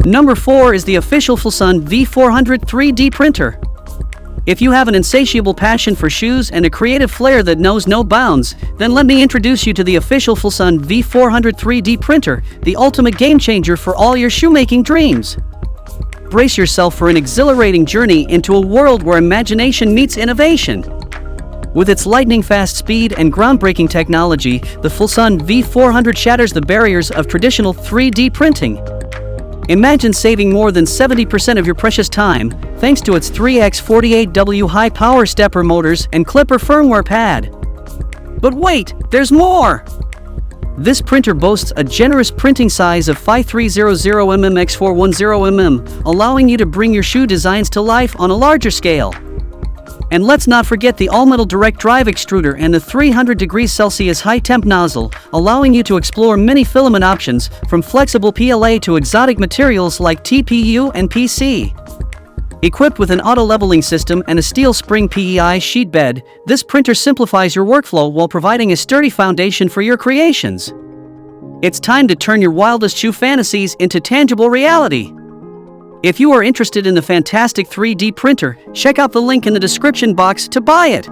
Number 4 is the official FLSUN V400 3D printer. If you have an insatiable passion for shoes and a creative flair that knows no bounds, then let me introduce you to the official FLSUN V400 3D printer, the ultimate game changer for all your shoemaking dreams. Brace yourself for an exhilarating journey into a world where imagination meets innovation. With its lightning-fast speed and groundbreaking technology, the FLSUN V400 shatters the barriers of traditional 3D printing. Imagine saving more than 70% of your precious time thanks to its 3x48W high-power stepper motors and Klipper Firmware Pad. But wait, there's more! This printer boasts a generous printing size of 5300mm x 410mm, allowing you to bring your shoe designs to life on a larger scale. And let's not forget the all-metal direct drive extruder and the 300 degrees Celsius high-temp nozzle, allowing you to explore many filament options from flexible PLA to exotic materials like TPU and PC. Equipped with an auto-leveling system and a steel spring PEI sheet bed, this printer simplifies your workflow while providing a sturdy foundation for your creations. It's time to turn your wildest shoe fantasies into tangible reality. If you are interested in the fantastic 3D printer, check out the link in the description box to buy it.